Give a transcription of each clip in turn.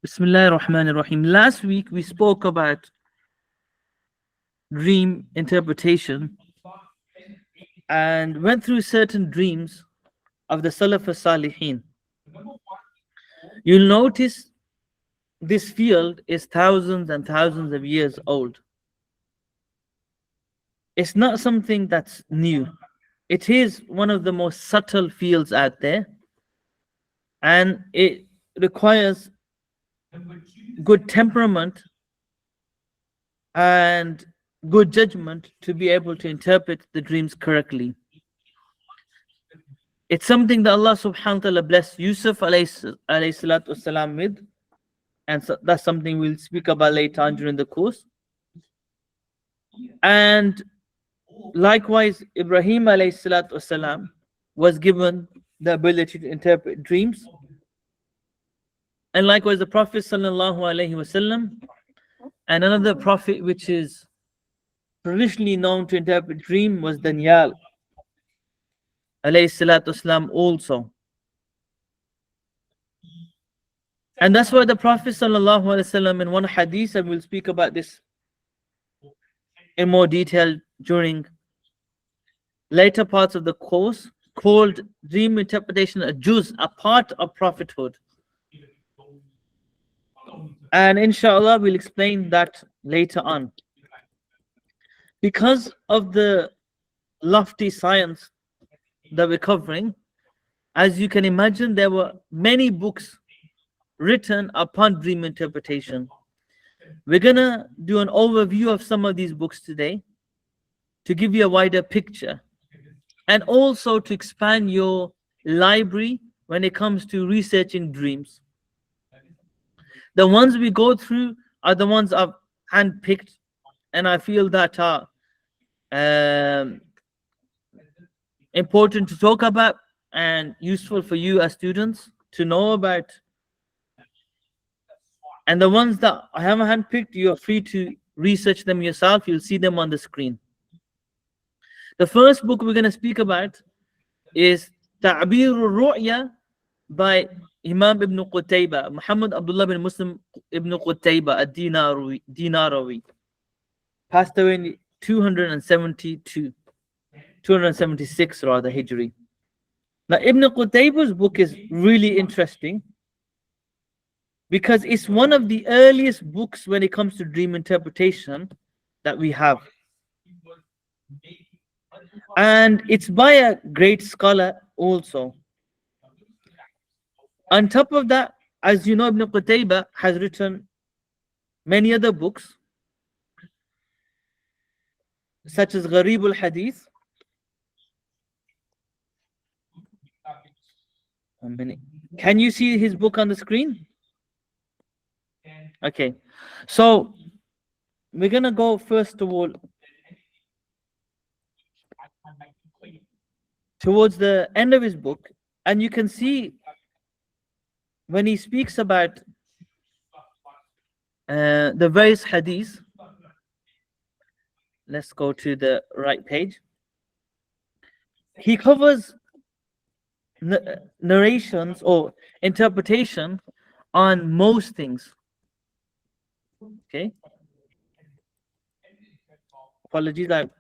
Bismillah ar-Rahman ar-Rahim. Last week we spoke about dream interpretation and went through certain dreams of the Salaf as-Salihin. You'll notice this field is thousands and thousands of years old. It's not something that's new. It is one of the most subtle fields out there, and it requires good temperament and good judgment to be able to interpret the dreams correctly. It's something that Allah subhanahu wa ta'ala blessed Yusuf alayhi salatu wasalam with, and so that's something we'll speak about later on during the course. And likewise, Ibrahim alayhi salatu wasalam was given the ability to interpret dreams. And likewise, the Prophet sallallahu alaihi wasallam, and another prophet which is traditionally known to interpret dream was Daniel alayhi salatu wasalam also. And that's why the Prophet sallallahu alaihi wasallam in one hadith, and we'll speak about this in more detail during later parts of the course, called dream interpretation a juz, a part of prophethood. And inshallah we'll explain that later on. Because of the lofty science that we're covering, as you can imagine, there were many books written upon dream interpretation. We're gonna do an overview of some of these books today to give you a wider picture and also to expand your library when it comes to researching dreams. The ones we go through are the ones I've handpicked, and I feel that are important to talk about and useful for you as students to know about. And the ones that I haven't handpicked, you are free to research them yourself. You'll see them on the screen. The first book we're going to speak about is Ta'bir al-Ru'ya by Imam ibn Qutayba, Muhammad Abdullah bin Muslim ibn Qutayba ad-Dinarawi, passed away in 276 rather, Hijri. Now Ibn Qutayba's book is really interesting because it's one of the earliest books when it comes to dream interpretation that we have. And it's by a great scholar also. On top of that, as you know, Ibn Qutayba has written many other books, such as Gharib al-Hadith. A minute. Can you see his book on the screen? Okay. So, we're going to go first of all towards the end of his book, and you can see when he speaks about the various hadiths. Let's go to the right page. He covers narrations or interpretation on most things. Okay. Apologies, I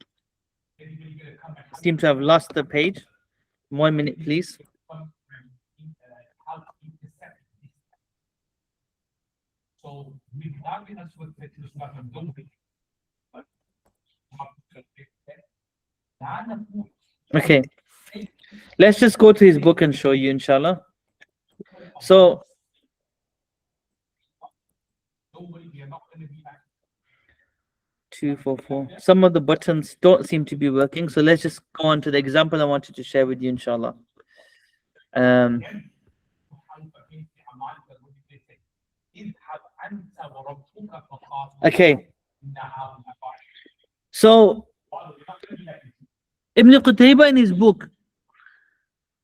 seem to have lost the page. 1 minute, please. Okay, let's just go to his book and show you, inshallah. So, two, four, four. Some of the buttons don't seem to be working, so let's just go on to the example I wanted to share with you, inshallah. Okay. So, Ibn Qutayba in his book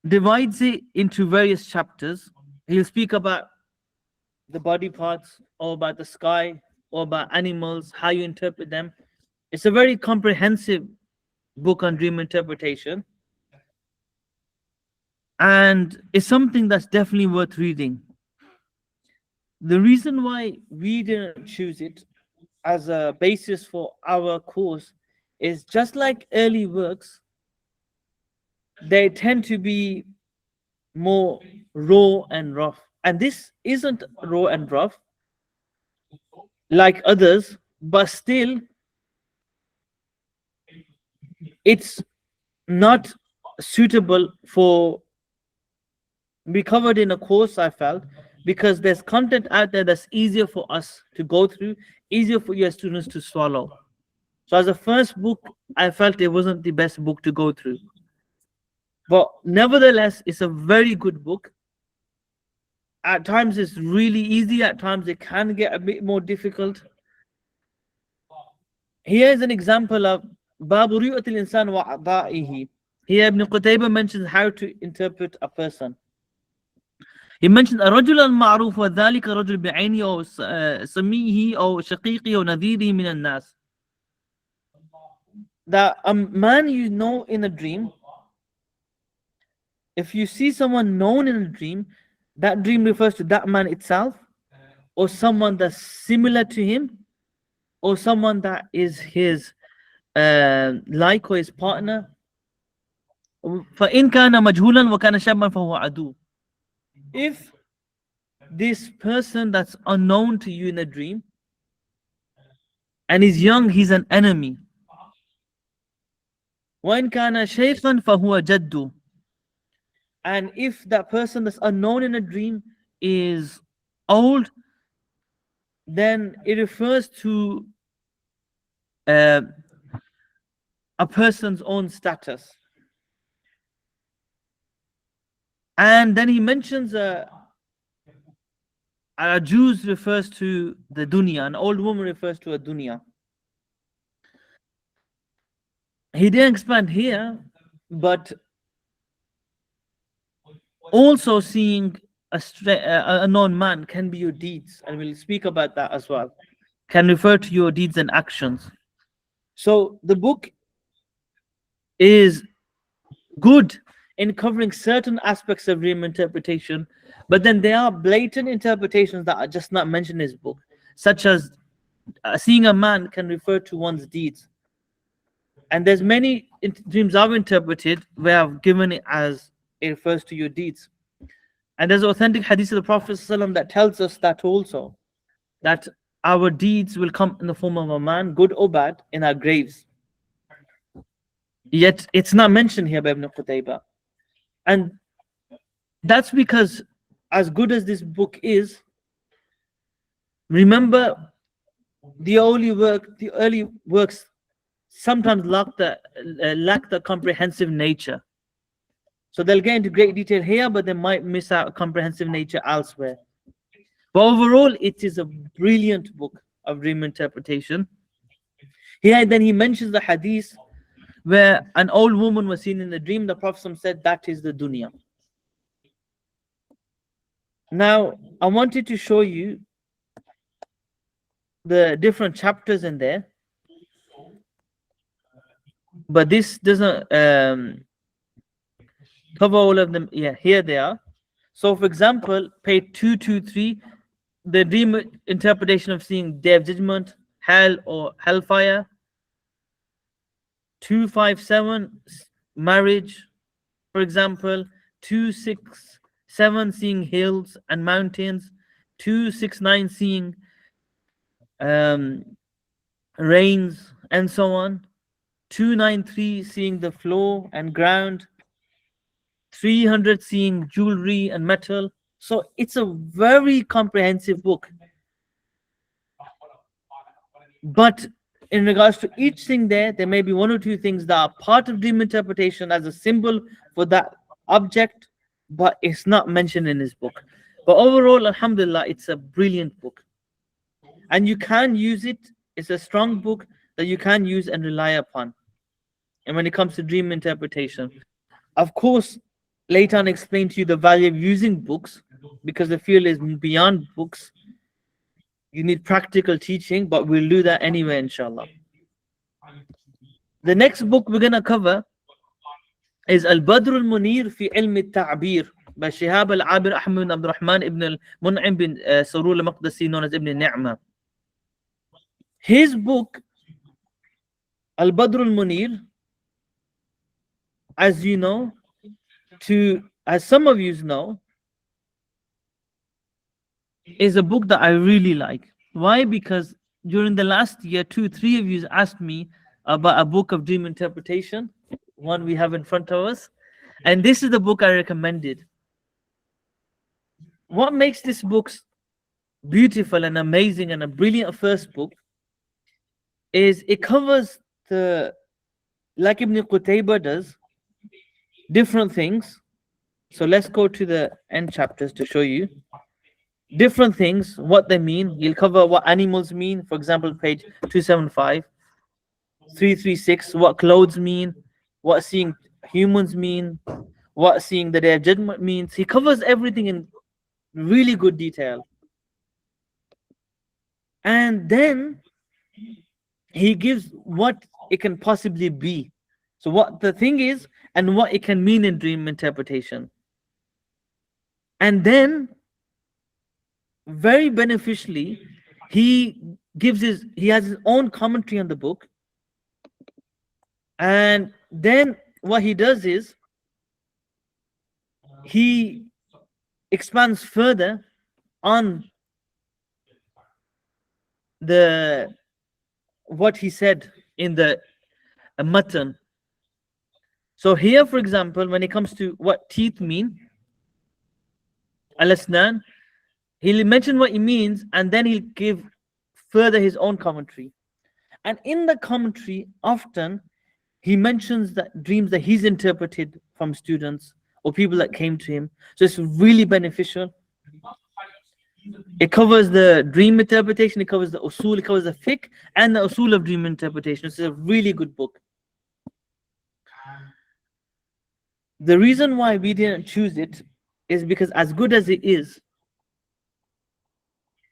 divides it into various chapters. He'll speak about the body parts, or about the sky, or about animals, how you interpret them. It's a very comprehensive book on dream interpretation. And it's something that's definitely worth reading. The reason why we didn't choose it as a basis for our course is just like early works, they tend to be more raw and rough. And this isn't raw and rough like others, but still, it's not suitable for be covered in a course, I felt, because there's content out there that's easier for us to go through, easier for your students to swallow. So as a first book, I felt it wasn't the best book to go through. But nevertheless, it's a very good book. At times it's really easy, at times it can get a bit more difficult. Here is an example of Babu Ru'atil Insan wa A'da'ihi. Here Ibn Qutayba mentions how to interpret a person. He mentioned الرجل المعروف وذلك رجل بعينه أو سميه أو شقيقه أو نذيره من الناس. That a man you know in a dream, if you see someone known in a dream, that dream refers to that man itself, or someone that's similar to him, or someone that is his like or his partner. فإن كان مجهولا وكان شابا فهو عدو. If this person that's unknown to you in a dream and is young, he's an enemy. وإن كان شيخا فهو جد. And if that person that's unknown in a dream is old, then it refers to a person's own status. And then he mentions a Jews refers to the dunya, an old woman refers to a dunya. He didn't expand here, but also seeing a known man can be your deeds, and we'll speak about that as well. Can refer to your deeds and actions. So the book is good in covering certain aspects of dream interpretation, but then there are blatant interpretations that are just not mentioned in this book, such as seeing a man can refer to one's deeds. And there's many dreams I've interpreted where I've given it as it refers to your deeds. And there's authentic hadith of the Prophet ﷺ that tells us that also, that our deeds will come in the form of a man, good or bad, in our graves. Yet it's not mentioned here by Ibn Qutayba. And that's because, as good as this book is, remember the early works sometimes lack the comprehensive nature. So they'll get into great detail here, but they might miss out a comprehensive nature elsewhere. But overall, it is a brilliant book of dream interpretation. Here then he mentions the hadith where an old woman was seen in the dream. The Prophet said that is the dunya. Now, I wanted to show you the different chapters in there, but this doesn't cover all of them. Yeah, here they are. So, for example, page 223, the dream interpretation of seeing day of judgment, hell or hellfire. 257, marriage, for example. 267, seeing hills and mountains. 269, seeing rains and so on. 293, seeing the floor and ground. 300, seeing jewelry and metal. So it's a very comprehensive book. But in regards to each thing there may be one or two things that are part of dream interpretation as a symbol for that object, but it's not mentioned in this book. But overall, alhamdulillah, it's a brilliant book. And you can use it. It's a strong book that you can use and rely upon. And when it comes to dream interpretation, of course, later on explain to you the value of using books, because the field is beyond books. You need practical teaching, but we'll do that anyway, inshallah. The next book we're going to cover is Al-Badr al-Munir fi Ilm al-Ta'bir by Shihab al-Abir Ahmed bin Abdul Rahman ibn al-Mun'im bin Sarul al-Maqdisi, known as Ibn Ni'mah. His book, Al-Badr al-Munir, as you know, as some of you know, is a book that I really like. Why? Because during the last year, 3 of you asked me about a book of dream interpretation, one we have in front of us, and this is the book I recommended. What makes this book beautiful and amazing and a brilliant first book is it covers like Ibn Qutayba does, different things. So let's go to the end chapters to show you different things, what they mean. He'll cover what animals mean, for example, page 275, 336, what clothes mean, what seeing humans mean, what seeing the Day of Judgment means. He covers everything in really good detail. And then he gives what it can possibly be. So what the thing is and what it can mean in dream interpretation. And then very beneficially, he has his own commentary on the book. And then what he does is he expands further on what he said in the matan. So here, for example, when it comes to what teeth mean, al-asnan, he'll mention what it means and then he'll give further his own commentary. And in the commentary, often he mentions that dreams that he's interpreted from students or people that came to him. So it's really beneficial. It covers the dream interpretation, it covers the usul, it covers the fiqh and the usul of dream interpretation. It's a really good book. The reason why we didn't choose it is because as good as it is,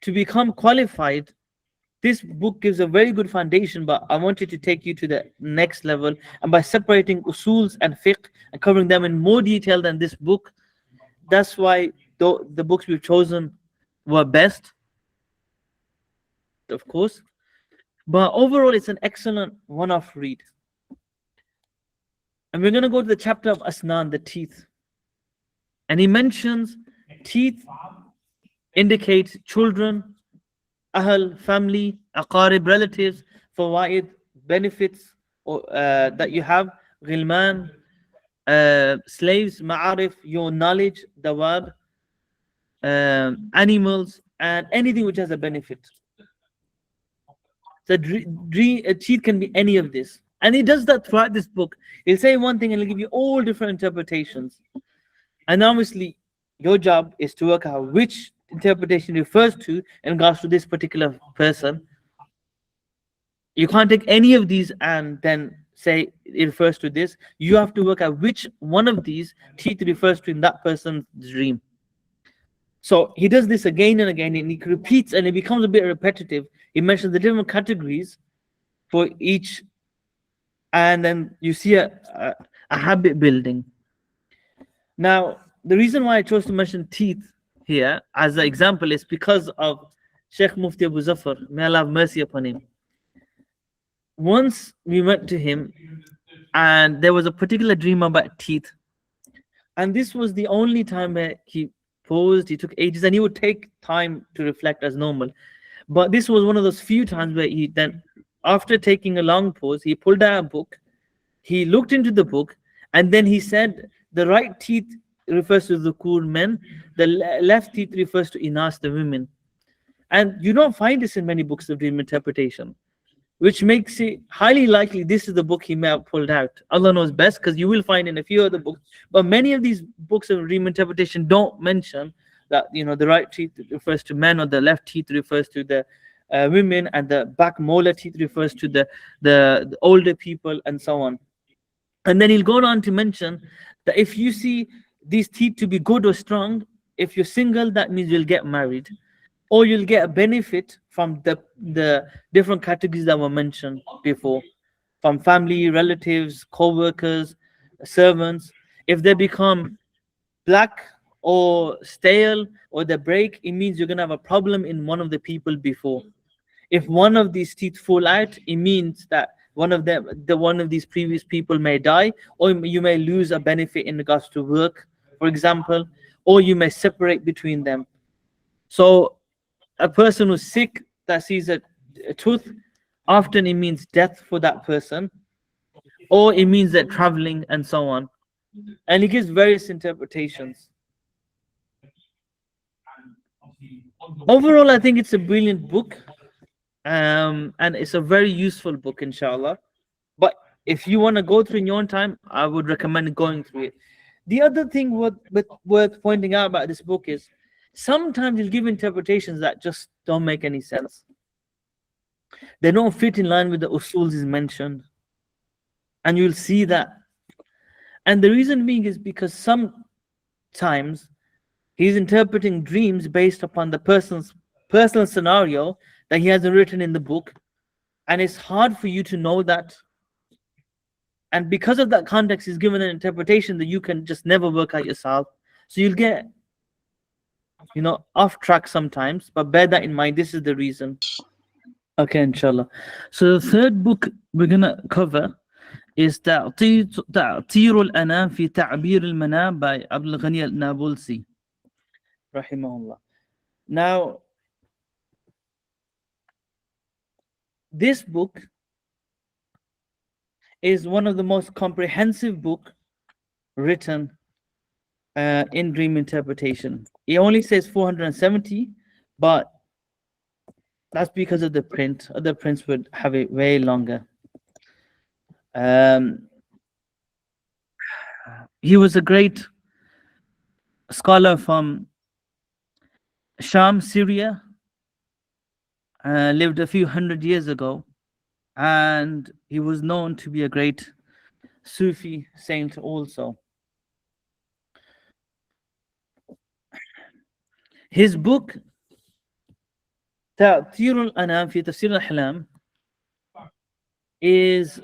to become qualified, this book gives a very good foundation, but I wanted to take you to the next level. And by separating usuls and fiqh and covering them in more detail than this book, that's why the books we've chosen were best, of course. But overall, it's an excellent one-off read. And we're going to go to the chapter of Asnan, the teeth. And he mentions teeth indicate children, ahl, family, aqarib, relatives, fawaid, benefits that you have, ghilman, slaves, ma'arif, your knowledge, dawab, animals, and anything which has a benefit. So a teeth can be any of this. And he does that throughout this book. He'll say one thing and he'll give you all different interpretations. And obviously, your job is to work out which interpretation refers to in regards to this particular person. You can't take any of these and then say it refers to this. You have to work out which one of these teeth refers to in that person's dream. So he does this again and again, and he repeats, and it becomes a bit repetitive. He mentions the different categories for each, and then you see a habit building. Now, the reason why I chose to mention teeth here as an example is because of Sheikh Mufti Abu Zafar, may Allah have mercy upon him. Once we went to him, and there was a particular dream about teeth, and this was the only time where he paused, he took ages, and he would take time to reflect as normal. But this was one of those few times where he then, after taking a long pause, he pulled out a book, he looked into the book, and then he said, the right teeth refers to the dhukur, men, the left teeth refers to inas, the women. And you don't find this in many books of dream interpretation, which makes it highly likely this is the book he may have pulled out. Allah knows best, because you will find in a few other books, but many of these books of dream interpretation don't mention that, you know, the right teeth refers to men, or the left teeth refers to the women, and the back molar teeth refers to the older people, and so on. And then he'll go on to mention that if you see these teeth to be good or strong, if you're single, that means you'll get married, or you'll get a benefit from the different categories that were mentioned before, from family, relatives, co-workers, servants. If they become black, or stale or they break, it means you're gonna have a problem in one of the people before. If one of these teeth fall out, it means that one of these previous people may die, or you may lose a benefit in regards to work, for example, or you may separate between them. So a person who's sick that sees a tooth, often it means death for that person, or it means that traveling and so on. And it gives various interpretations. Overall, I think it's a brilliant book, and it's a very useful book, inshallah. But if you want to go through in your own time, I would recommend going through it. The other thing worth pointing out about this book is sometimes you'll give interpretations that just don't make any sense. They don't fit in line with the usuls is mentioned. And you'll see that. And the reason being is because sometimes he's interpreting dreams based upon the person's personal scenario that he hasn't written in the book. And it's hard for you to know that. And because of that context, he's given an interpretation that you can just never work out yourself. So you'll get, off track sometimes, but bear that in mind. This is the reason. Okay, inshallah. So the third book we're gonna cover is تعطير الأنام في تعبير المنام by Abdul Ghani al-Nabulsi, rahimahullah. Now, this book is one of the most comprehensive book written in dream interpretation. It only says 470, but that's because of the print. Other prints would have it way longer. He was a great scholar from Sham, Syria, lived a few hundred years ago, and he was known to be a great Sufi saint also. His book تعطير الأنام في تفسير الأحلام is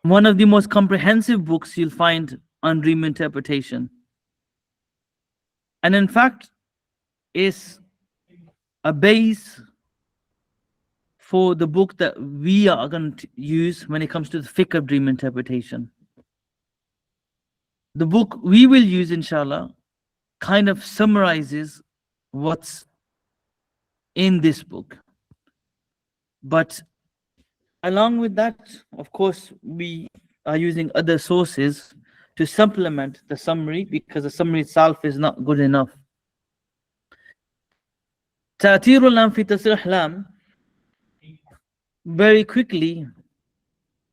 one of the most comprehensive books you'll find on dream interpretation. And in fact, is a base for the book that we are going to use when it comes to the fiqh of dream interpretation. The book we will use, inshallah, kind of summarizes what's in this book. But along with that, of course, we are using other sources to supplement the summary, because the summary itself is not good enough. تعطير الأنام في تفسير الأحلام, very quickly,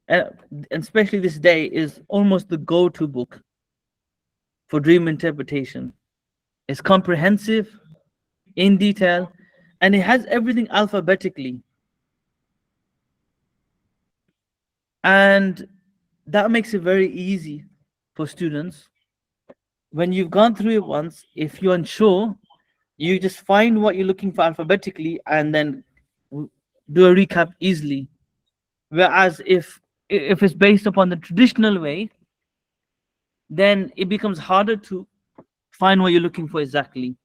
and especially this day, is almost the go-to book for dream interpretation. It's comprehensive, in detail, and it has everything alphabetically. And that makes it very easy for students. When you've gone through it once, if you're unsure, you just find what you're looking for alphabetically and then do a recap easily. Whereas if it's based upon the traditional way, then it becomes harder to find what you're looking for exactly.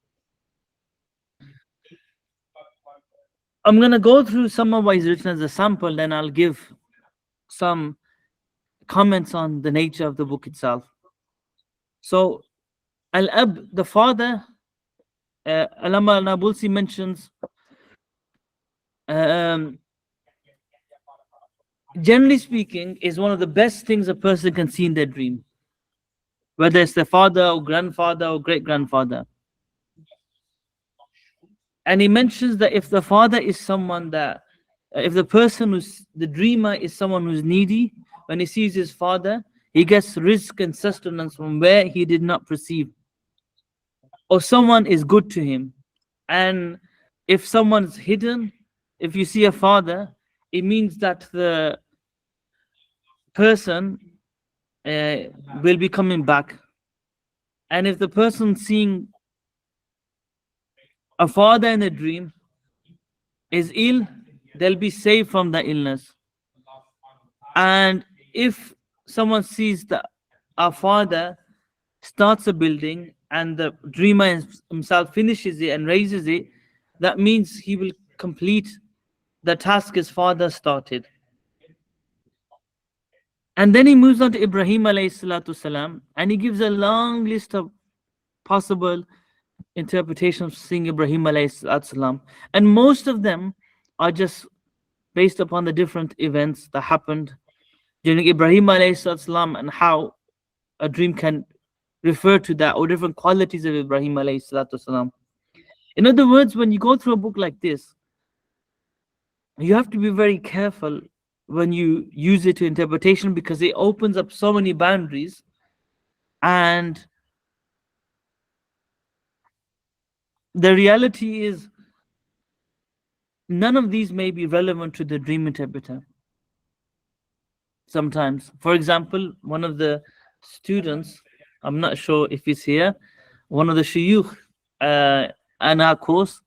I'm going to go through some of what is written as a sample, then I'll give some comments on the nature of the book itself. So, Al-Ab, the father, Allama al-Nabulsi mentions, generally speaking, is one of the best things a person can see in their dream, whether it's their father or grandfather or great-grandfather. And he mentions that if the father is someone that, if the person who's the dreamer is someone who's needy, when he sees his father, he gets rizq and sustenance from where he did not perceive. Or someone is good to him. And if someone's hidden, if you see a father, it means that the person will be coming back. And if the person seeing a father in a dream is ill, they'll be saved from the illness. And if someone sees that our father starts a building and the dreamer himself finishes it and raises it, that means he will complete the task his father started. And then he moves on to Ibrahim alayhi salatu salam, and he gives a long list of possible interpretations of seeing Ibrahim alayhi salatu salam. And most of them are just based upon the different events that happened during Ibrahim alayhi salatu salam, and how a dream can refer to that, or different qualities of Ibrahim alayhi salatu salam. In other words, when you go through a book like this, you have to be very careful when you use it to interpretation, because it opens up so many boundaries, and the reality is none of these may be relevant to the dream interpreter. Sometimes, for example, one of the students, I'm not sure if he's here, one of the shuyukh in our course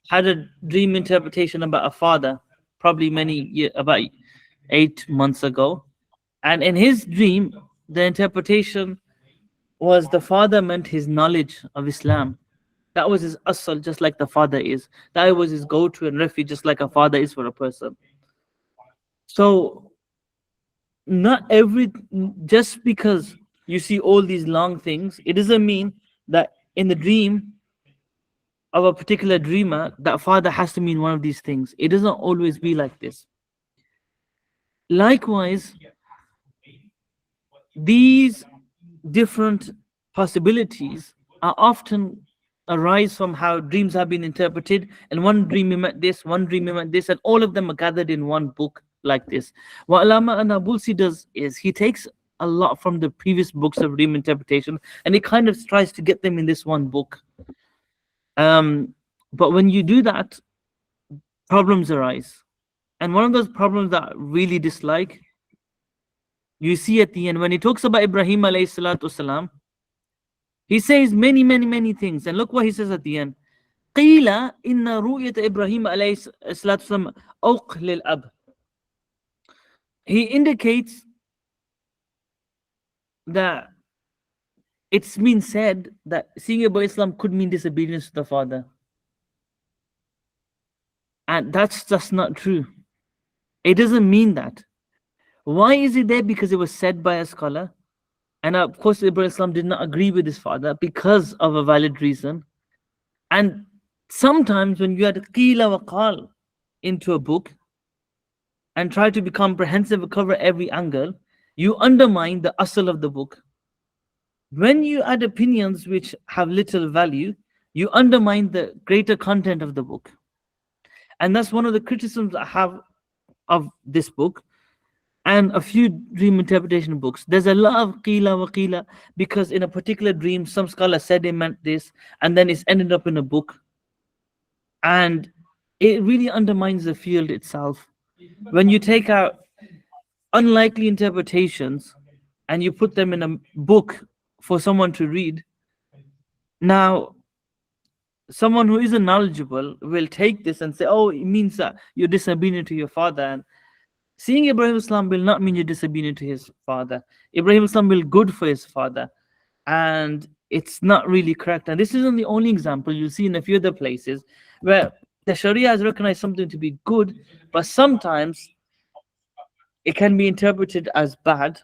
had a dream interpretation about a father, probably about 8 months ago. And in his dream, the interpretation was the father meant his knowledge of Islam. That was his asal, just like the father is. That was his go-to and refuge, just like a father is for a person. So not every, just because you see all these long things, it doesn't mean that in the dream of a particular dreamer, that father has to mean one of these things. It doesn't always be like this. Likewise, these different possibilities are often arise from how dreams have been interpreted, and one dream meant this, one dream meant this, and all of them are gathered in one book like this. What Allama An-Nabulsi does is he takes a lot from the previous books of dream interpretation, and he kind of tries to get them in this one book. But when you do that, problems arise. And one of those problems that I really dislike, you see at the end, when he talks about Ibrahim alayhi salatu salam, he says many, many, many things. And look what he says at the end. قِيلَ إِنَّ رُؤْيَةَ إِبْرَاهِيمَ عَلَيْهِ الصَّلَاةُ وَالسَّلَامُ أَوْقْ لِلْأَبْ. He indicates that it's been said that seeing Ibrahim Islam could mean disobedience to the father. And that's just not true. It doesn't mean that. Why is it there? Because it was said by a scholar. And of course, Ibrahim Islam did not agree with his father because of a valid reason. And sometimes when you add qila wa qal into a book and try to be comprehensive and cover every angle, you undermine the asal of the book. When you add opinions which have little value, you undermine the greater content of the book. And that's one of the criticisms I have of this book and a few dream interpretation books. There's a lot of qila wa qila, because in a particular dream, some scholar said it meant this, and then it's ended up in a book. And it really undermines the field itself. When you take out unlikely interpretations and you put them in a book for someone to read, now someone who isn't knowledgeable will take this and say, oh, it means that you're disobedient to your father. And seeing Ibrahim Islam will not mean you're disobedient to his father. Ibrahim Islam will good for his father. And it's not really correct. And this isn't the only example. You'll see in a few other places where the Sharia has recognized something to be good, but sometimes it can be interpreted as bad,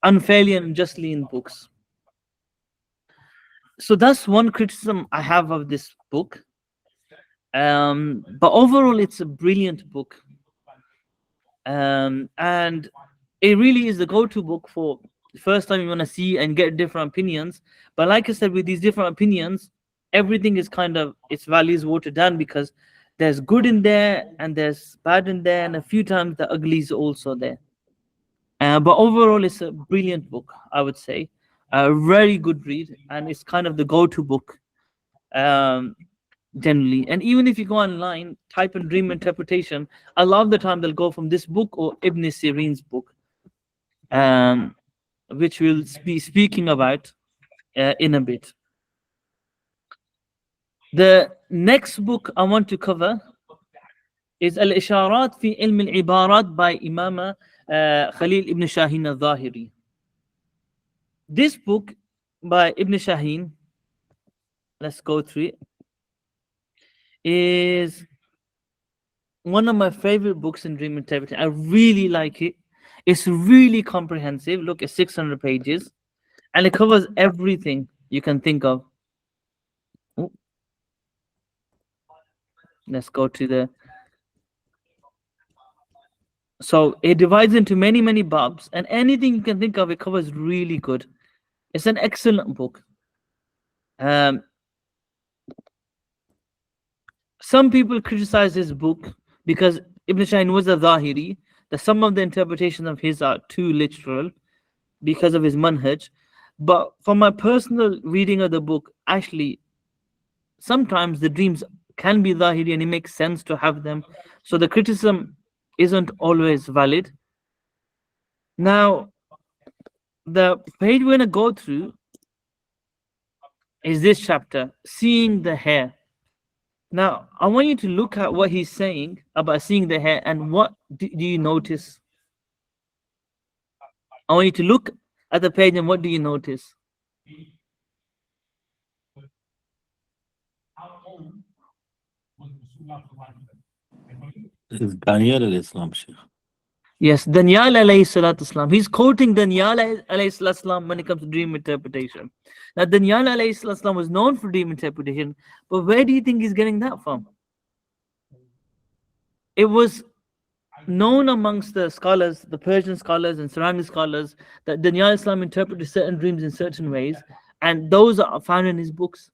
unfairly and unjustly in books. So that's one criticism I have of this book. But overall, it's a brilliant book. And it really is the go-to book for the first time you want to see and get different opinions. But like I said, with these different opinions, everything is kind of, its value is watered down, because there's good in there and there's bad in there, and a few times the ugly is also there. But overall, it's a brilliant book, I would say. A very good read, and it's kind of the go-to book generally. And even if you go online, type in dream interpretation, a lot of the time they'll go from this book or Ibn Sirin's book, which we'll be speaking about in a bit. The next book I want to cover is Al-Isharat fi Ilm al-Ibarat by Imam Khalil ibn Shahin al-Zahiri. This book by Ibn Shaheen, let's go through it, is one of my favorite books in dream interpretation. I really like it. It's really comprehensive. Look, it's 600 pages and it covers everything you can think of. Oh, let's go to the. So it divides into many, many babs, and anything you can think of, it covers really good. It's an excellent book. Um, some people criticize this book because Ibn Shaheen was a Zahiri, that some of the interpretations of his are too literal because of his manhaj. But from my personal reading of the book, actually, sometimes the dreams can be Zahiri and it makes sense to have them. So the criticism isn't always valid. Now, the page we're going to go through is this chapter, Seeing the Hair. Now, I want you to look at what he's saying about seeing the hair and what do you notice? I want you to look at the page and what do you notice? Is Daniel al-Islam, Sheikh. Yes, Danyal alayhi salatu islam. He's quoting Danyal alayhi salatu islam when it comes to dream interpretation. Now, Danyal alayhi salatu islam was known for dream interpretation, but where do you think he's getting that from? It was known amongst the scholars, the Persian scholars and surrounding scholars, that Danyal Islam interpreted certain dreams in certain ways, and those are found in his books.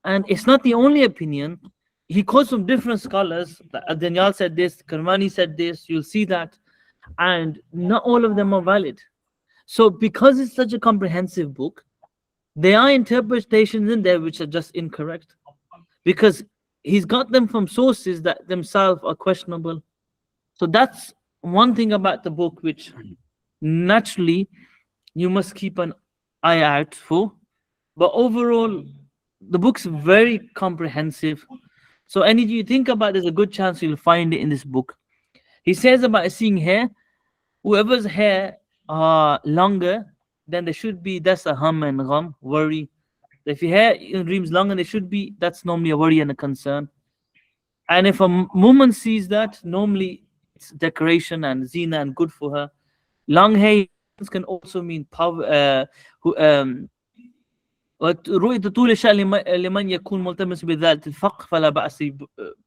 And it's not the only opinion. He quotes from different scholars. Danyal said this, Karmani said this, you'll see that. And not all of them are valid. So because it's such a comprehensive book, there are interpretations in there which are just incorrect. Because he's got them from sources that themselves are questionable. So that's one thing about the book which naturally you must keep an eye out for. But overall, the book's very comprehensive. So any you think about, there's a good chance you'll find it in this book. He says about seeing hair, whoever's hair are longer than they should be, that's a hum and gham, worry. If your hair in dreams longer than they should be, that's normally a worry and a concern. And if a woman sees that, normally it's decoration and zina and good for her. Long hair can also mean power. رؤية طول الشأن لمن يكون ملتمس بذات الفقر فلا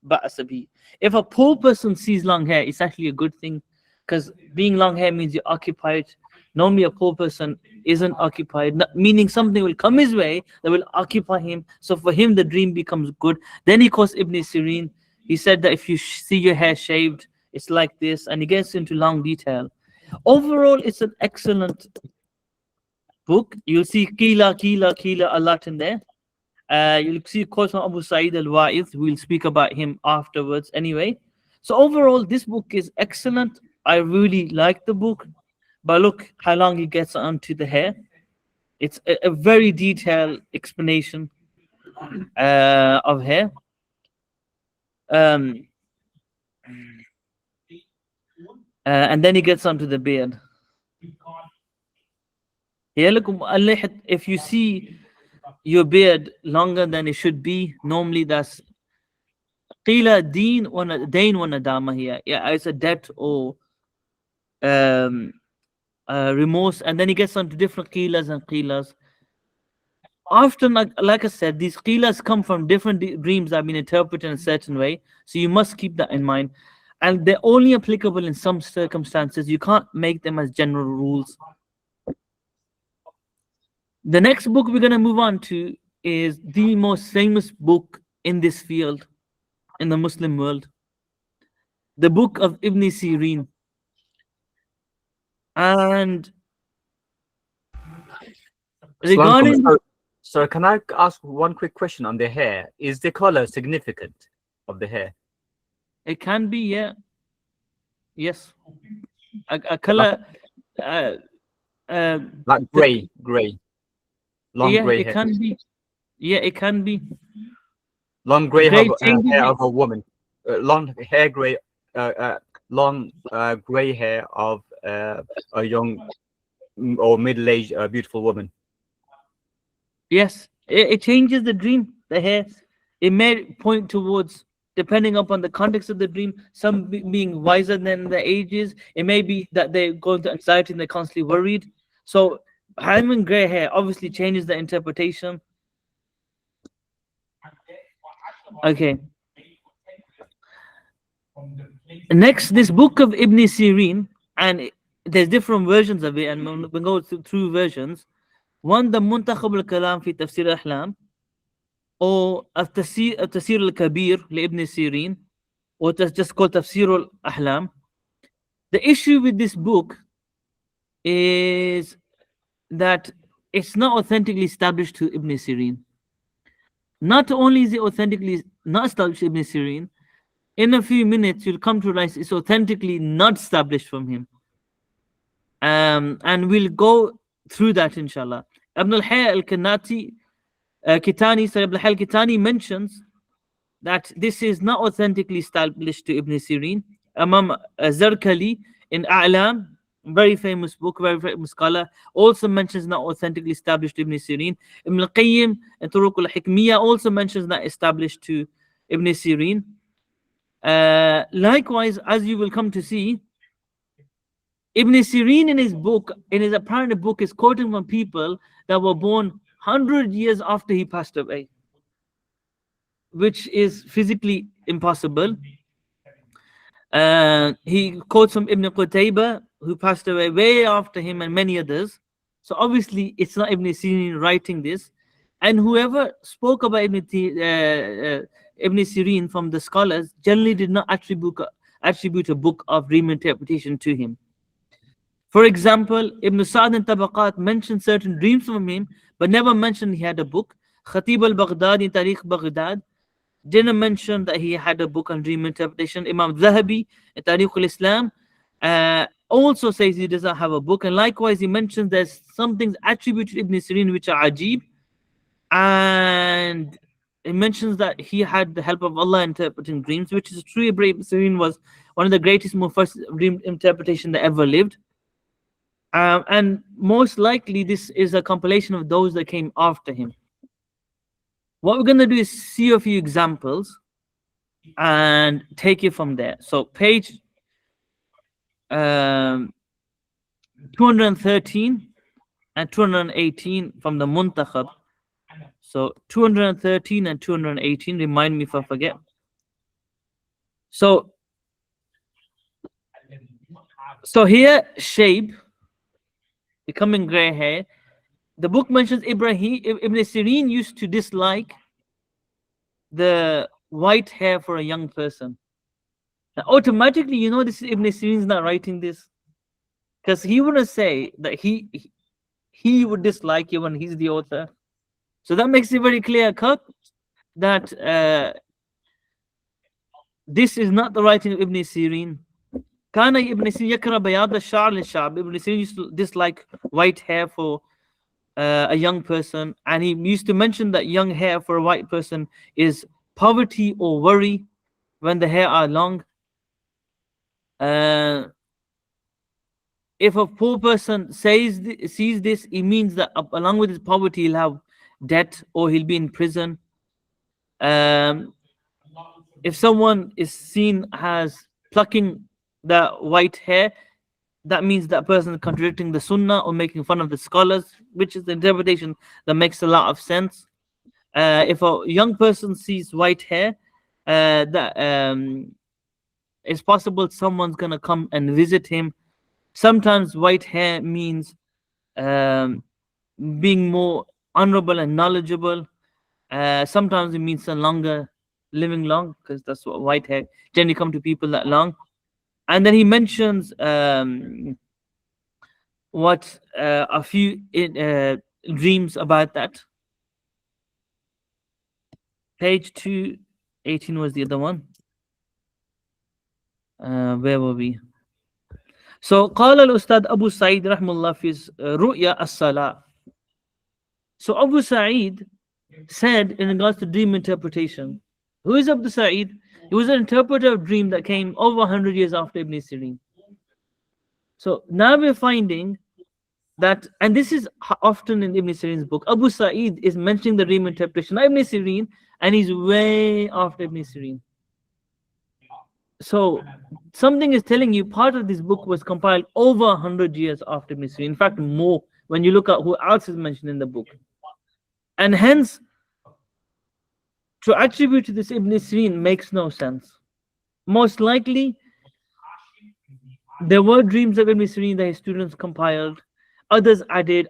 بأس به. If a poor person sees long hair, it's actually a good thing, because being long hair means you're occupied. Normally a poor person isn't occupied, meaning something will come his way that will occupy him. So for him the dream becomes good. Then he quotes Ibn Sirin. He said that if you see your hair shaved, it's like this, and he gets into long detail. Overall, it's an excellent book. You'll see Kila a lot in there. You'll see quotes from Abu Sa'id al-Wa'id. We'll speak about him afterwards anyway. So overall, this book is excellent. I really like the book. But look how long he gets onto the hair. It's a very detailed explanation of hair. And then he gets onto the beard. Here, look, if you see your beard longer than it should be, normally that's qila deen wa nadama here. Yeah, it's a debt or remorse. And then he gets onto different qilas and qilas. Often, like I said, these qilas come from different dreams that have been interpreted in a certain way. So you must keep that in mind. And they're only applicable in some circumstances. You can't make them as general rules. The next book we're going to move on to is the most famous book in this field, in the Muslim world. The book of Ibn Sirin. And regarding... So can I ask one quick question on the hair? Is the color significant of the hair? It can be, yeah. Yes. A color... like gray. Long yeah, gray it hair. can be. Yeah, it can be. Long gray hair of a woman. Long gray hair of a young or middle-aged beautiful woman. Yes, it changes the dream, the hair. It may point towards, depending upon the context of the dream, some being wiser than the ages. It may be that they go into anxiety and they're constantly worried. So having gray hair obviously changes the interpretation. Okay. Next, this book of Ibn Sirin, and there's different versions of it, and we'll go through versions. One, the Muntakhab al-Kalam fi Tafsir al-Ahlam, or التفسير الكبير لابن سيرين, or just called Tafsir al-Ahlam. The issue with this book is that it's not authentically established to Ibn Sirin. Not only is it authentically not established to Ibn Sirin, in a few minutes you'll come to realize it's authentically not established from him. And we'll go through that inshallah. Ibn al-Hayy al-Kanati Kitani, Ibn al-Hayy al-Kitani mentions that this is not authentically established to Ibn Sirin. Imam Zarkali in A'lam, very famous book, very famous scholar, also mentions not authentically established to Ibn Sirin. Ibn al-Qayyim in Turuq al-Hikmiyya also mentions not established to Ibn Sirin. Likewise, as you will come to see, Ibn Sirin in his book, in his apparent book, is quoting from people that were born 100 years after he passed away, which is physically impossible. He quotes from Ibn Qutayba, who passed away way after him, and many others. So obviously, it's not Ibn Sirin writing this. And whoever spoke about Ibn Sirin from the scholars generally did not attribute a book of dream interpretation to him. For example, Ibn Sa'd in Tabaqat mentioned certain dreams from him, but never mentioned he had a book. Khatib al-Baghdadi in Tariq Baghdad didn't mention that he had a book on dream interpretation. Imam Zahabi in Tariq al-Islam also says he does not have a book. And likewise, he mentions there's some things attributed to Ibn Sirin which are ajib. And he mentions that he had the help of Allah interpreting dreams, which is true. Ibn Sirin was one of the greatest first dream interpretation that ever lived. And most likely this is a compilation of those that came after him. What we're going to do is see a few examples and take it from there. So page 213 and 218 from the Muntakhab. So 213 and 218, remind me if I forget. So here, Shaib, becoming gray hair. The book mentions Ibn Sirin used to dislike the white hair for a young person. Now, automatically, you know this is Ibn Sirin's not writing this, because he wouldn't say that he would dislike it when he's the author. So that makes it very clear cut that this is not the writing of Ibn Sirin. Kana Ibn Sirin yakra bayad al-sha'r lil-sha'b. Ibn Sirin used to dislike white hair for a young person, and he used to mention that young hair for a white person is poverty or worry when the hair are long. If a poor person sees this, it means that along with his poverty, he'll have debt or he'll be in prison. If someone is seen as plucking the white hair, that means that person is contradicting the sunnah or making fun of the scholars, which is the interpretation that makes a lot of sense. If a young person sees white hair, it's possible someone's going to come and visit him. Sometimes white hair means being more honorable and knowledgeable. Sometimes it means living long, because that's what white hair generally come to people that long. And then he mentions what a few dreams about that. Page 218 was the other one. Where were we? So قال الأستاذ أبو سعيد رحمه الله في رؤيا الصلاة. So Abu Sa'id said in regards to dream interpretation. Who is Abu Sa'id? He was an interpreter of dream that came over 100 years after Ibn Sirin. So now we're finding that, and this is often in Ibn Sirin's book. Abu Sa'id is mentioning the dream interpretation of Ibn Sirin, and he's way after Ibn Sirin. So something is telling you part of this book was compiled over 100 years after Ibn Sirin. In fact, more when you look at who else is mentioned in the book. And hence, to attribute to this Ibn Sirin makes no sense. Most likely, there were dreams of Ibn Sirin that his students compiled, others added,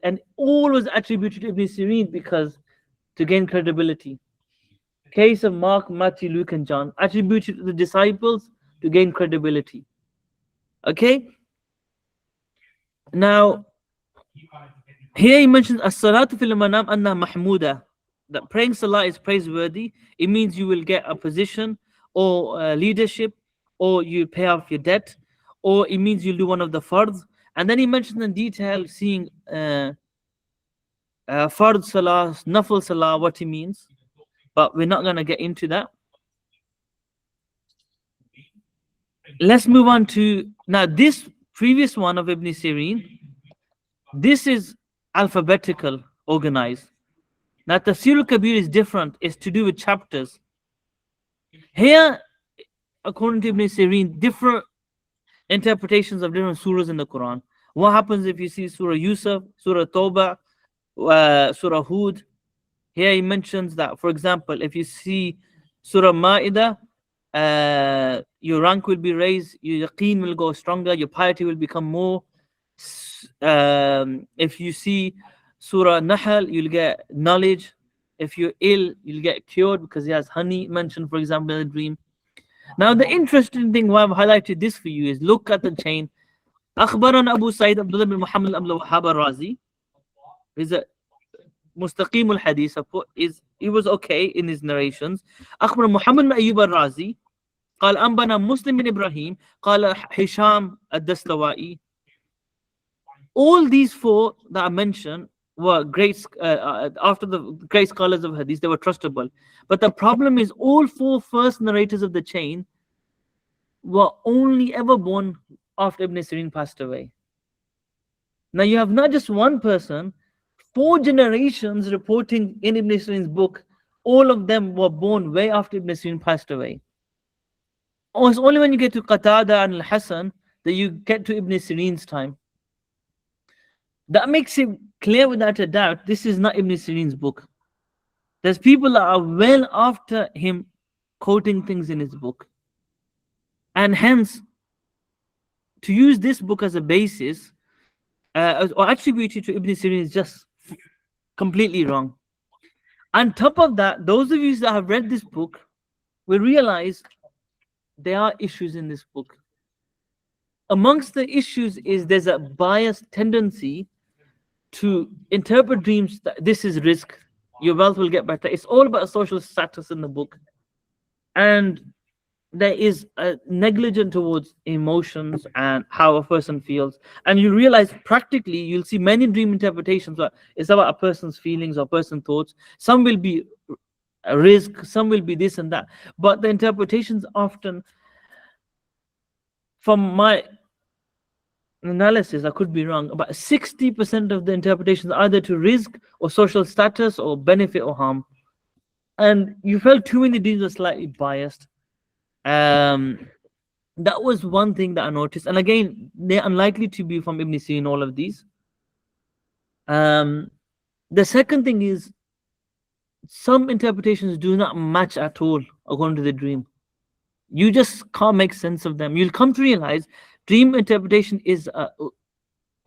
and all was attributed to Ibn Sirin because to gain credibility. Case of Mark, Matthew, Luke, and John, attributed to the disciples to gain credibility. Okay? Now, here he mentions as-salatu fil manam anna mahmuda, that praying salah is praiseworthy. It means you will get a position or leadership, or you pay off your debt, or it means you'll do one of the fards. And then he mentions in detail seeing fard salah, nafil salah, what he means. But we're not going to get into that. Let's move on to now this previous one of Ibn Sirin. This is alphabetical, organized. Now Tafsir Kabir is different. It's to do with chapters. Here, according to Ibn Sirin, different interpretations of different surahs in the Quran. What happens if you see Surah Yusuf, Surah Tawbah, Surah Hud? Here he mentions that, for example, if you see Surah Ma'idah, your rank will be raised, your yaqeen will go stronger, your piety will become more. If you see Surah Nahl, you'll get knowledge. If you're ill, you'll get cured because he has honey mentioned, for example, in the dream. Now, the interesting thing why I've highlighted this for you is look at the chain. Akhbaran Abu Sa'id Abdullah bin Muhammad Abdul Wahhab al-Razi is a Mustaqim al-Hadith, he was okay in his narrations. Akhbar Muhammad bin Ayyub al-Razi قال أنبنا Muslim bin Ibrahim قال Hisham al-Dastawai. All these four that I mentioned were great, after the great scholars of Hadith, they were trustable. But the problem is all four first narrators of the chain were only ever born after Ibn Sirin passed away. Now you have not just one person, 4 generations reporting in Ibn Sirin's book, all of them were born way after Ibn Sirin passed away. Oh, it's only when you get to Qatada and Al-Hasan that you get to Ibn Sirin's time. That makes it clear without a doubt, this is not Ibn Sirin's book. There's people that are well after him quoting things in his book. And hence, to use this book as a basis, or attribute it to Ibn Sirin is just completely wrong. On top of that, those of you that have read this book will realize there are issues in this book. Amongst the issues is there's a biased tendency to interpret dreams that this is risk, your wealth will get better. It's all about social status in the book. And there is a negligence towards emotions and how a person feels. And you realize practically, you'll see many dream interpretations where it's about a person's feelings or person's thoughts. Some will be a risk, some will be this and that. But the interpretations often, from my analysis, I could be wrong, about 60% of the interpretations are either to risk or social status or benefit or harm. And you felt too many dreams are slightly biased. That was one thing that I noticed. And again, they're unlikely to be from Ibn Sirin, all of these. The second thing is, some interpretations do not match at all according to the dream. You just can't make sense of them. You'll come to realize dream interpretation is a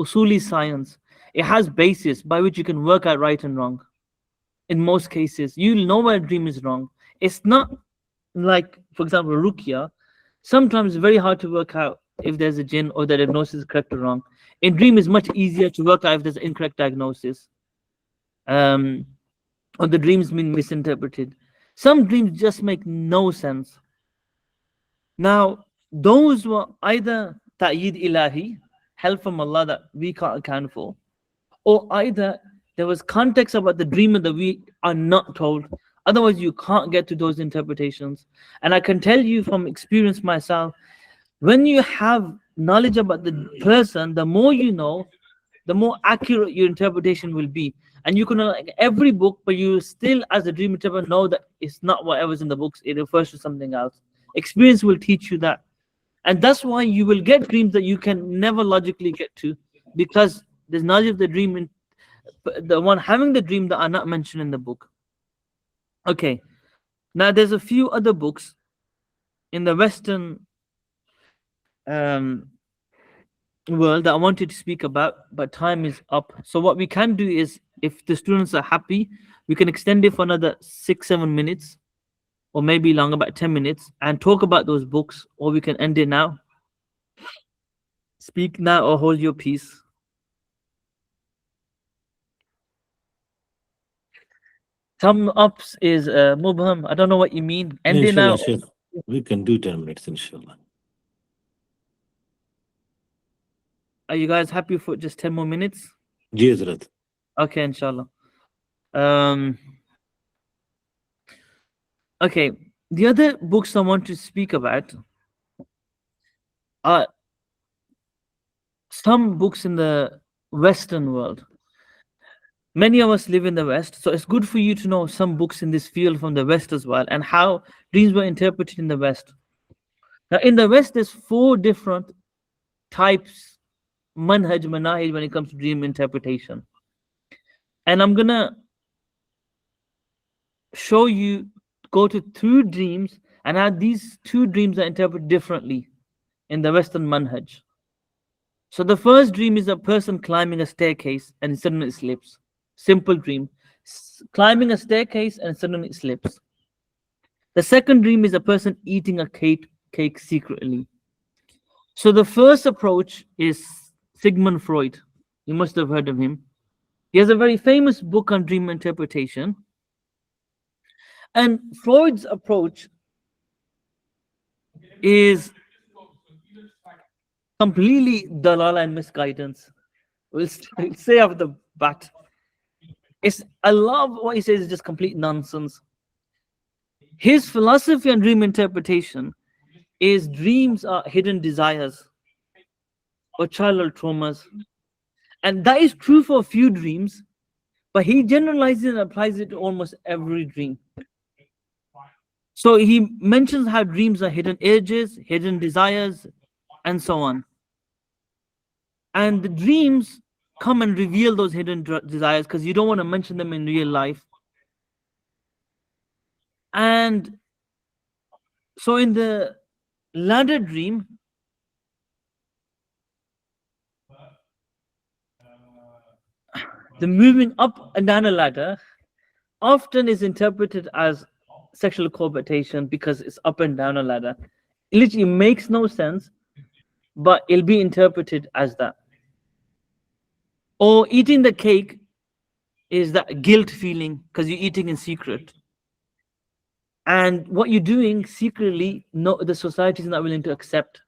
usuli science. It has basis by which you can work out right and wrong. In most cases, you'll know where a dream is wrong. It's not like, for example, ruqya. Sometimes it's very hard to work out if there's a jinn or the diagnosis is correct or wrong. In dream, it's much easier to work out if there's an incorrect diagnosis. Or the dreams being misinterpreted. Some dreams just make no sense. Now, those were either ta'yid ilahi, help from Allah that we can't account for, or either there was context about the dreamer that we are not told. Otherwise, you can't get to those interpretations. And I can tell you from experience myself, when you have knowledge about the person, the more you know, the more accurate your interpretation will be. And you can like every book, but you still, as a dream interpreter, know that it's not whatever's in the books. It refers to something else. Experience will teach you that, and that's why you will get dreams that you can never logically get to, because there's knowledge of the dream in the one having the dream that are not mentioned in the book. Okay, now there's a few other books in the Western um, world that I wanted to speak about, but time is up. So what we can do is, if the students are happy, we can extend it for another 6-7 minutes, or maybe longer, about 10 minutes, and talk about those books, or we can end it now. Speak now or hold your peace. Thumb ups is mubham. I don't know what you mean. End it now. Inshallah, Sheikh. We can do 10 minutes, inshallah. Are you guys happy for just 10 more minutes? Ji Hazrat. Okay, inshallah. Okay, the other books I want to speak about are some books in the Western world. Many of us live in the West, so it's good for you to know some books in this field from the West as well, and how dreams were interpreted in the West. Now, in the West, there's 4 different types, manahij, when it comes to dream interpretation. And I'm gonna show you, go to 2 dreams, and how these 2 dreams are interpreted differently in the Western manhaj. So the first dream is a person climbing a staircase and suddenly slips. Simple dream. Climbing a staircase and suddenly slips. The second dream is a person eating a cake secretly. So the first approach is Sigmund Freud. You must have heard of him. He has a very famous book on dream interpretation. And Freud's approach is completely dalala and misguidance. We'll say off the bat. I love what he says is just complete nonsense. His philosophy on dream interpretation is dreams are hidden desires or childhood traumas. And that is true for a few dreams, but he generalizes and applies it to almost every dream. So he mentions how dreams are hidden urges, hidden desires, and so on. And the dreams come and reveal those hidden desires because you don't want to mention them in real life. And so in the ladder dream, the moving up and down a ladder often is interpreted as sexual cohabitation because it's up and down a ladder. It literally makes no sense, but it'll be interpreted as that. Or eating the cake is that guilt feeling because you're eating in secret. And what you're doing secretly, no, the society is not willing to accept.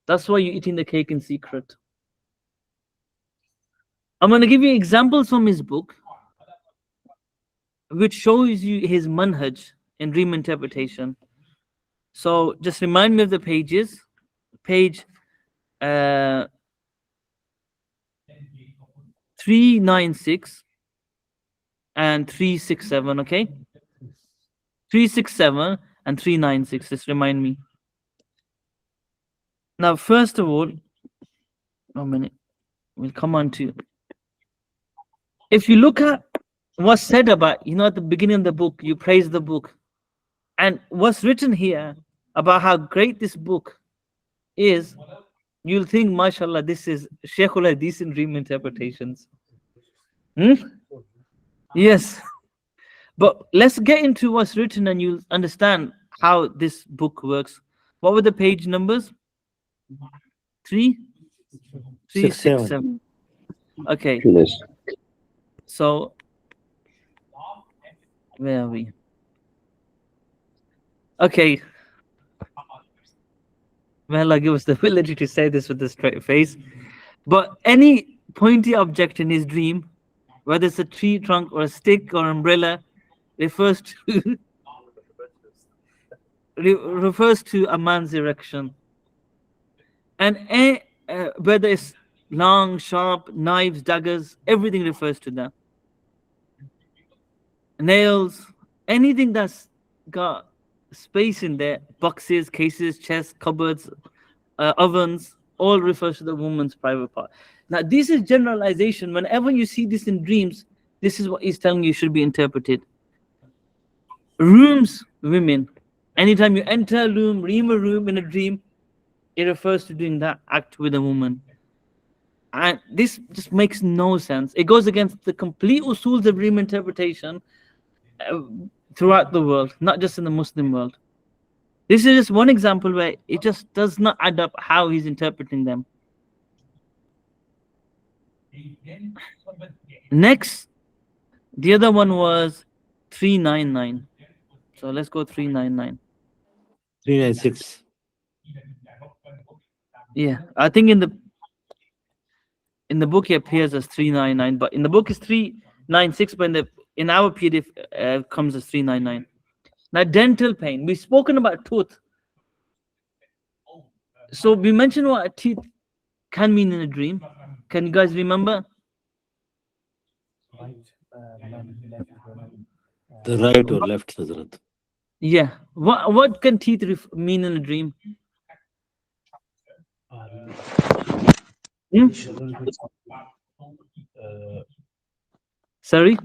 That's why you're eating the cake in secret. I'm going to give you examples from his book, which shows you his manhaj in dream interpretation. So just remind me of the pages. Page 396 and 367, okay? 367 and 396, just remind me. Now, first of all, 1 minute, we'll come on to, if you look at what's said about, at the beginning of the book, you praise the book. And what's written here about how great this book is, you'll think, mashallah, this is Sheikhul Hadith in dream interpretations. Yes. But let's get into what's written and you'll understand how this book works. What were the page numbers? 367. Okay. So, where are we? Okay. May Allah give us the ability to say this with a straight face. But any pointy object in his dream, whether it's a tree trunk or a stick or umbrella, refers to a man's erection. And whether it's long, sharp, knives, daggers, everything refers to that. Nails, anything that's got space in there, boxes, cases, chests, cupboards, ovens, all refers to the woman's private part. Now, this is generalization. Whenever you see this in dreams, this is what he's telling you should be interpreted. Rooms, women. Anytime you enter a room in a dream, it refers to doing that act with a woman. And this just makes no sense. It goes against the complete usuls of dream interpretation uh, throughout the world, not just in the Muslim world. This is just one example where it just does not add up how he's interpreting them. Next, the other one was 399. So let's go 399. 396. Yeah, I think in the book it appears as 399, but in the book is 396, but in our PDF comes as 399. Now, dental pain. We've spoken about tooth. So we mentioned what a teeth can mean in a dream. Can you guys remember? The right or left, Hazrat? Yeah. What can teeth mean in a dream? Hmm? Sorry?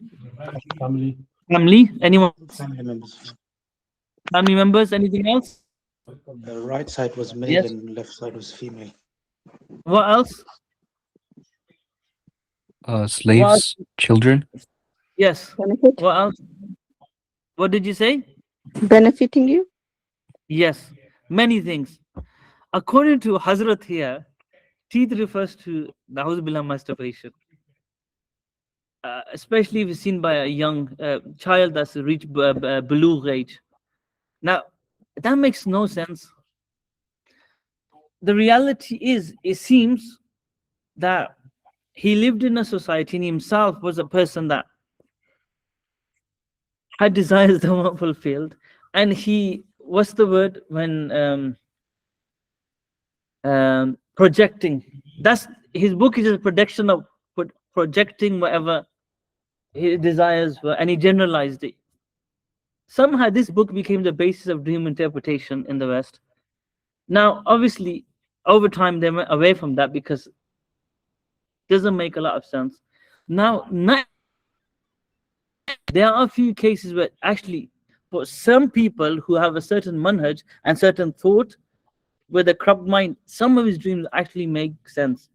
Family. Family? Anyone? Family members. Family members? Anything else? The right side was male Yes. and left side was female. What else? Slaves, children. Yes. Benefit? What else? What did you say? Benefiting you? Yes. Many things. According to Hazrat here, teeth refers to Na'udzubillah masturbation. Especially if it's seen by a young child that's reached bulugh age. Now, that makes no sense. The reality is, it seems that he lived in a society and he himself was a person that had desires that weren't fulfilled. And he, what's the word when projecting? That's his book is a projection of projecting whatever his desires were, and he generalized it. Somehow this book became the basis of dream interpretation in the West. Now, obviously, over time they went away from that because it doesn't make a lot of sense. Now, there are a few cases where actually, for some people who have a certain manhaj and certain thought, with a corrupt mind, some of his dreams actually make sense.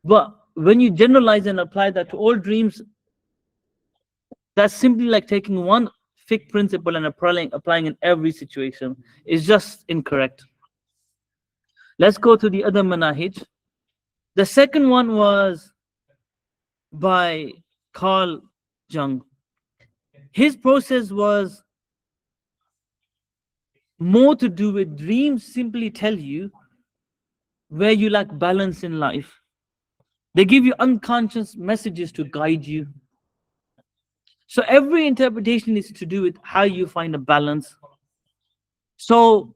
But when you generalize and apply that to all dreams, that's simply like taking one fiqh principle and applying in every situation. It's just incorrect. Let's go to the other manahij. The second one was by Carl Jung. His process was more to do with dreams simply tell you where you lack balance in life. They give you unconscious messages to guide you. So every interpretation is to do with how you find a balance. So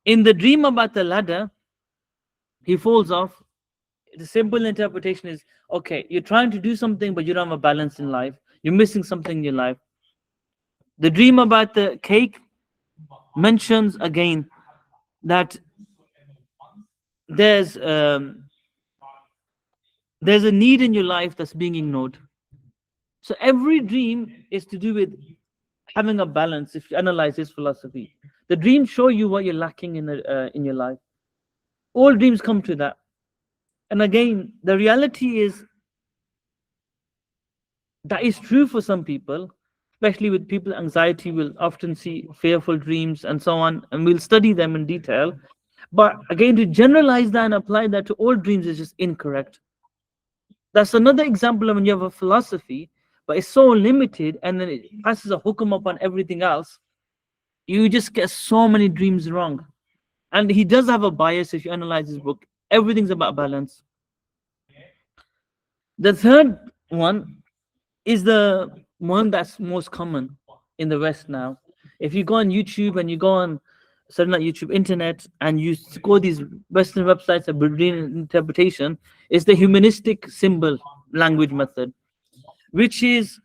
in the dream about the ladder, he falls off. The simple interpretation is, okay, you're trying to do something, but you don't have a balance in life. You're missing something in your life. The dream about the cake mentions again that there's a need in your life that's being ignored. So every dream is to do with having a balance. If you analyze his philosophy, the dreams show you what you're lacking in your life. All dreams come to that. And again, the reality is that is true for some people, especially with people anxiety will often see fearful dreams and so on, and we'll study them in detail. But again, to generalize that and apply that to all dreams is just incorrect. That's another example of when you have a philosophy, but it's so limited and then it passes a hukum upon everything else, you just get so many dreams wrong. And he does have a bias if you analyze his book. Everything's about balance. The third one is the one that's most common in the West now. If you go on YouTube and you go on certain like YouTube, internet, and you go these Western websites of dream interpretation, is the humanistic symbol language method, which is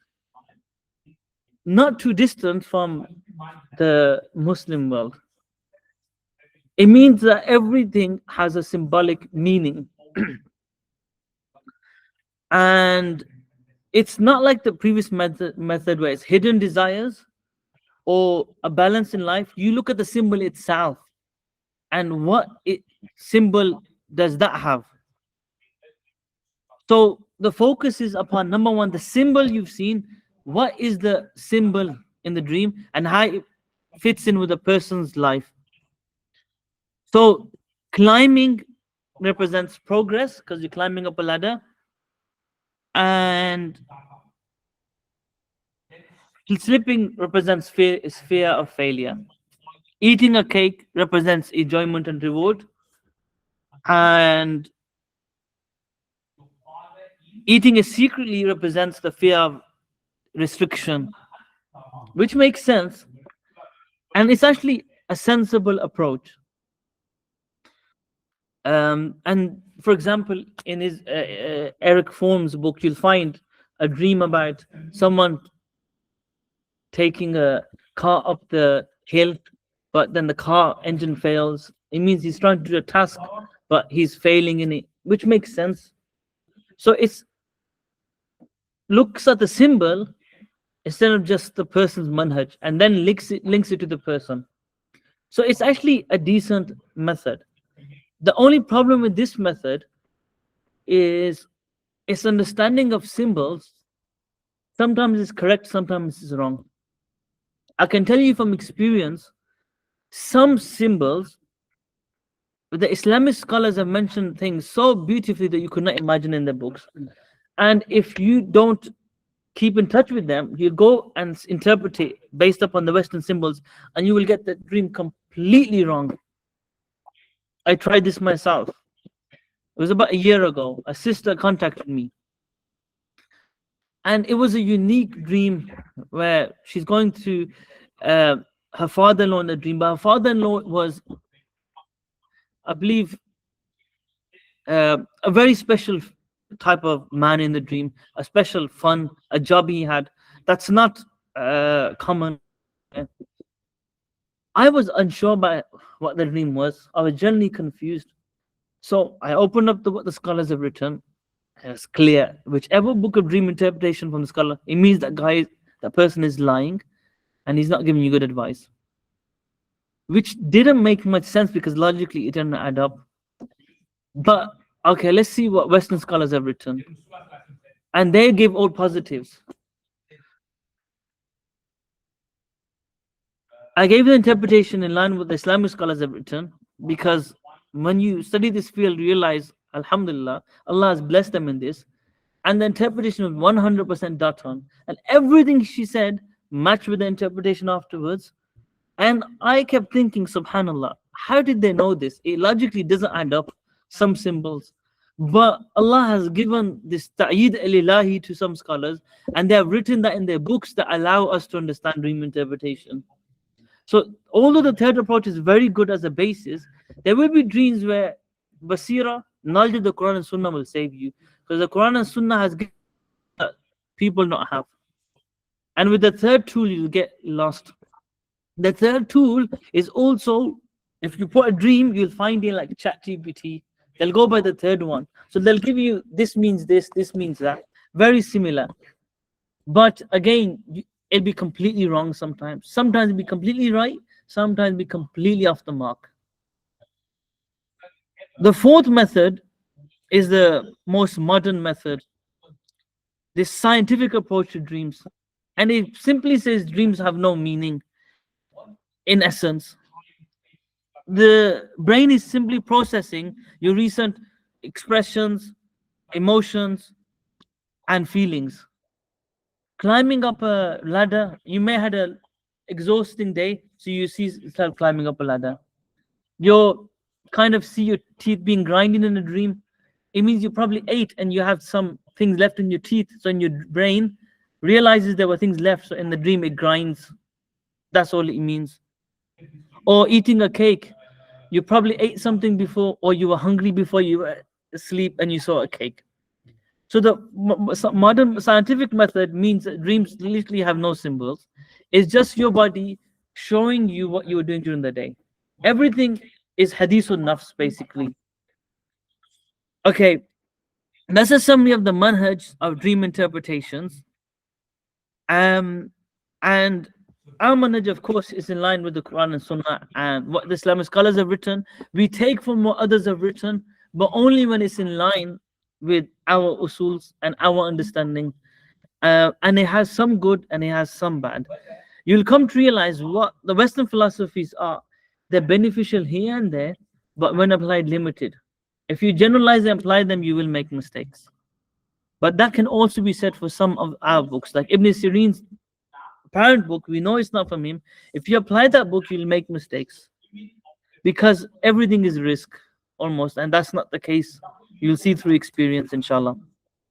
not too distant from the Muslim world. It means that everything has a symbolic meaning. And it's not like the previous method where it's hidden desires or a balance in life. You look at the symbol itself and what symbol does that have. So the focus is upon number one, the symbol you've seen. What is the symbol in the dream and how it fits in with a person's life. So climbing represents progress because you're climbing up a ladder, and slipping represents fear of failure. Eating a cake represents enjoyment and reward, and eating it secretly represents the fear of restriction, which makes sense, and it's actually a sensible approach. And for example, in his Eric Form's book, you'll find a dream about someone taking a car up the hill, but then the car engine fails. It means he's trying to do a task, but he's failing in it, which makes sense. So it's looks at the symbol instead of just the person's manhaj, and then links it to the person. So it's actually a decent method. The only problem with this method is its understanding of symbols. Sometimes it's correct, sometimes it's wrong. I can tell you from experience, some symbols, the Islamic scholars have mentioned things so beautifully that you could not imagine in their books. And if you don't keep in touch with them, you go and interpret it based upon the Western symbols, and you will get the dream completely wrong. I tried this myself. It was about a year ago. A sister contacted me, and it was a unique dream where she's going to her father-in-law in the dream, but her father-in-law was, I believe, a very special type of man in the dream, a special fun, a job he had that's not common. I was unsure by what the dream was. I was generally confused. So I opened up what the scholars have written. It's clear. Whichever book of dream interpretation from the scholar, it means that person is lying and he's not giving you good advice. Which didn't make much sense because logically it didn't add up. But okay, let's see what Western scholars have written. And they give all positives. I gave the interpretation in line with the Islamic scholars have written, because when you study this field, you realize, Alhamdulillah, Allah has blessed them in this. And the interpretation was 100% dot on. And everything she said matched with the interpretation afterwards. And I kept thinking, subhanallah, how did they know this? It logically doesn't add up, some symbols. But Allah has given this ta'yid al-ilahi to some scholars, and they have written that in their books that allow us to understand dream interpretation. So although the third approach is very good as a basis, there will be dreams where basira, knowledge of the Quran and Sunnah will save you, because the Quran and Sunnah has given people not have. And with the third tool, you'll get lost. The third tool is also, if you put a dream, you'll find it like ChatGPT. They'll go by the third one. So they'll give you, this means this means that. Very similar. But again, it'll be completely wrong sometimes. Sometimes it'll be completely right. Sometimes it'll be completely off the mark. The fourth method is the most modern method. This scientific approach to dreams. And it simply says dreams have no meaning. In essence, the brain is simply processing your recent expressions, emotions, and feelings. Climbing up a ladder, you may have had an exhausting day, so you see yourself climbing up a ladder. You kind of see your teeth being grinding in a dream. It means you probably ate and you have some things left in your teeth, so in your brain realizes there were things left, so in the dream it grinds. That's all it means. Or eating a cake. You probably ate something before, or you were hungry before you were asleep and you saw a cake. So the modern scientific method means that dreams literally have no symbols. It's just your body showing you what you were doing during the day. Everything is hadithun nafs, basically. Okay, that's a summary of the manhaj of dream interpretations. And our manhaj, of course, is in line with the Quran and Sunnah and what the Islamic scholars have written. We take from what others have written, but only when it's in line with our usuls and our understanding. And it has some good and it has some bad. You'll come to realize what the Western philosophies are. They're beneficial here and there, but when applied, limited. If you generalize and apply them, you will make mistakes. But that can also be said for some of our books, like Ibn Sirin's parent book. We know it's not from him. If you apply that book, you'll make mistakes, because everything is risk almost, and that's not the case. You'll see through experience, inshallah.